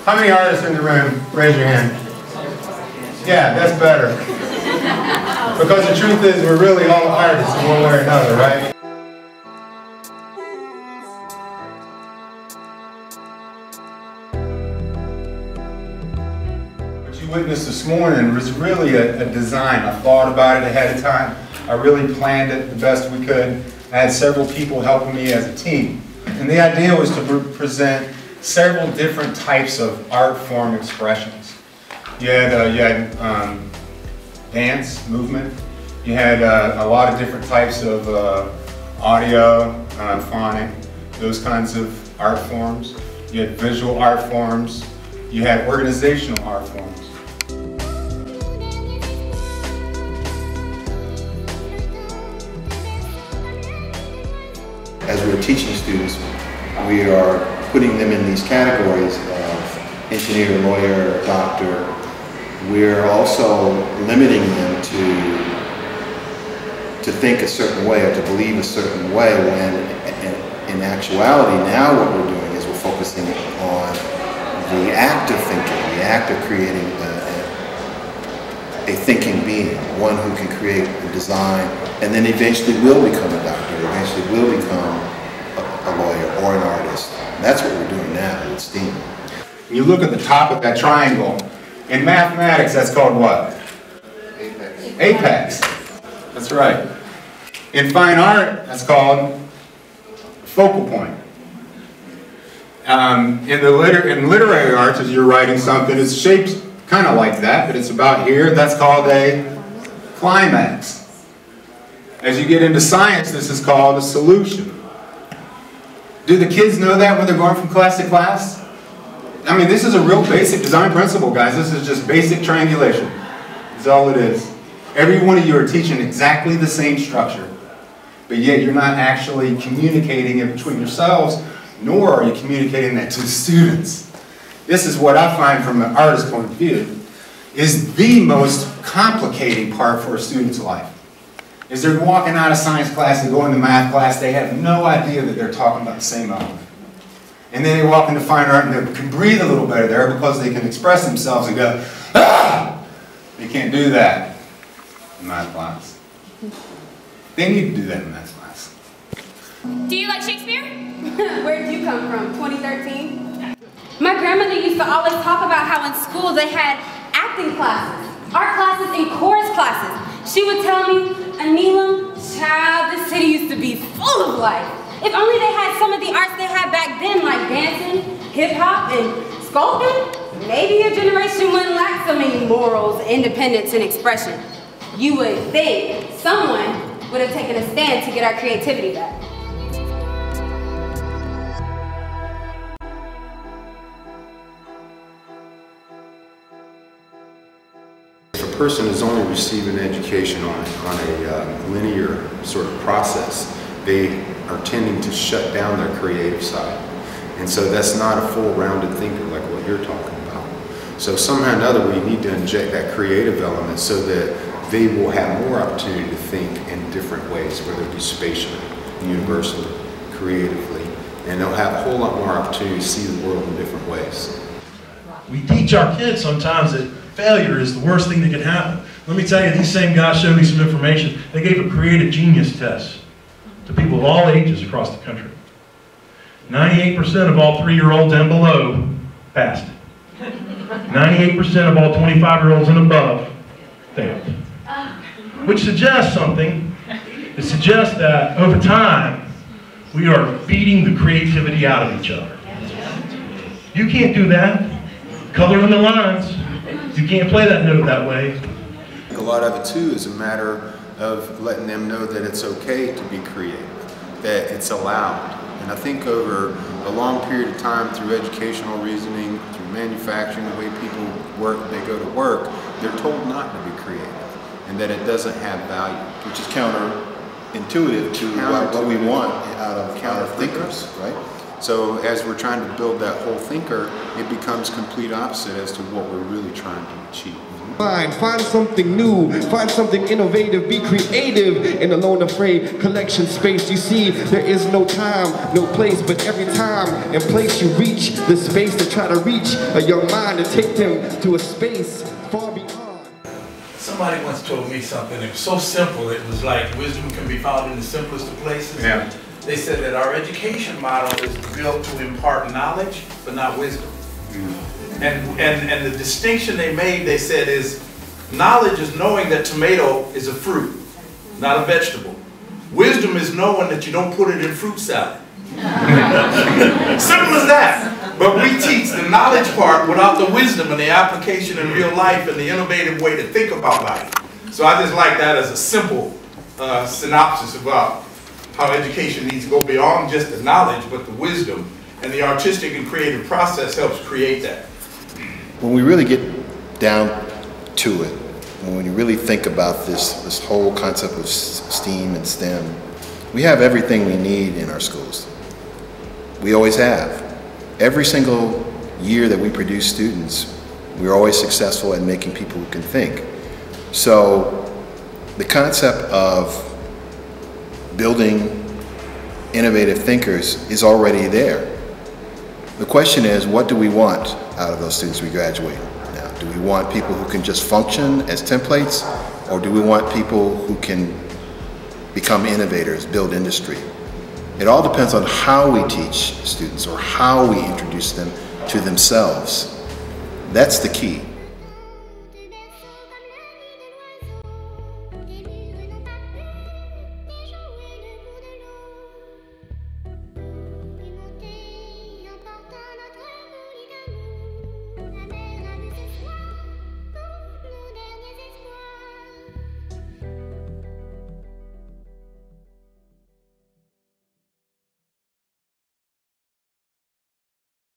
How many artists in the room? Raise your hand. Yeah, that's better. Because the truth is, we're really all artists in one way or another, right? What you witnessed this morning was really a design. I thought about it ahead of time. I really planned it the best we could. I had several people helping me as a team. And the idea was to present several different types of art form expressions. You had dance, movement. You had a lot of different types of audio, phonic, those kinds of art forms. You had visual art forms. You had organizational art forms. As we're teaching students, we are putting them in these categories of engineer, lawyer, doctor. We're also limiting them to think a certain way or to believe a certain way, when in actuality now what we're doing is we're focusing on the act of thinking, the act of creating a thinking being, one who can create a design and then eventually will become a doctor, eventually will become a lawyer or an artist. And that's what we're doing now with STEAM. When you look at the top of that triangle, in mathematics that's called what? Apex. Apex. That's right. In fine art, that's called focal point. In literary arts, as you're writing something, it's shaped kind of like that, but it's about here. That's called a climax. As you get into science, this is called a solution. Do the kids know that when they're going from class to class? I mean, this is a real basic design principle, guys. This is just basic triangulation. That's all it is. Every one of you are teaching exactly the same structure, but yet you're not actually communicating it between yourselves, nor are you communicating that to the students. This is what I find from an artist's point of view is the most complicating part for a student's life. Is they're walking out of science class and going to math class, they have no idea that they're talking about the same element. And then they walk into fine art and they can breathe a little better there because they can express themselves and go, ah! They can't do that in math class. They need to do that in math class. Do you like Shakespeare? Where did you come from, 2013? My grandmother used to always talk about how in school they had acting classes, art classes, and chorus classes. She would tell me, Anila, child, this city used to be full of life. If only they had some of the arts they had back then, like dancing, hip-hop, and sculpting, maybe your generation wouldn't lack so many morals, independence, and expression. You would think someone would have taken a stand to get our creativity back. If a person is only receiving education on a linear sort of process, they are tending to shut down their creative side. And so that's not a full rounded thinker like what you're talking about. So somehow or another we need to inject that creative element so that they will have more opportunity to think in different ways, whether it be spatially, universally, creatively, and they'll have a whole lot more opportunity to see the world in different ways. We teach our kids sometimes that failure is the worst thing that can happen. Let me tell you, these same guys showed me some information. They gave a creative genius test to people of all ages across the country. 98% of all 3-year-olds and below passed. 98% of all 25-year-olds and above failed. Which suggests something. It suggests that over time, we are beating the creativity out of each other. You can't do that. Color in the lines. You can't play that note that way. A lot of it too is a matter of letting them know that it's okay to be creative, that it's allowed. And I think over a long period of time through educational reasoning, through manufacturing, the way people work, they go to work, they're told not to be creative and that it doesn't have value. Which is counterintuitive to what we want out of thinkers, right? So as we're trying to build that whole thinker, it becomes complete opposite as to what we're really trying to achieve. Find something new, find something innovative, be creative in the Lone Afraid collection space. You see, there is no time, no place, but every time and place you reach the space to try to reach a young mind and take them to a space far beyond. Somebody once told me something, it was so simple, it was like wisdom can be found in the simplest of places. Yeah. They said that our education model is built to impart knowledge, but not wisdom. And the distinction they made, they said, is knowledge is knowing that tomato is a fruit, not a vegetable. Wisdom is knowing that you don't put it in fruit salad. Simple as that. But we teach the knowledge part without the wisdom and the application in real life and the innovative way to think about life. So I just like that as a simple synopsis about how education needs to go beyond just the knowledge, but the wisdom. And the artistic and creative process helps create that. When we really get down to it, when you really think about this whole concept of STEAM and STEM, we have everything we need in our schools. We always have. Every single year that we produce students, we're always successful at making people who can think. So the concept of building innovative thinkers is already there. The question is, what do we want out of those students we graduate? Now, do we want people who can just function as templates, or do we want people who can become innovators, build industry? It all depends on how we teach students or how we introduce them to themselves. That's the key.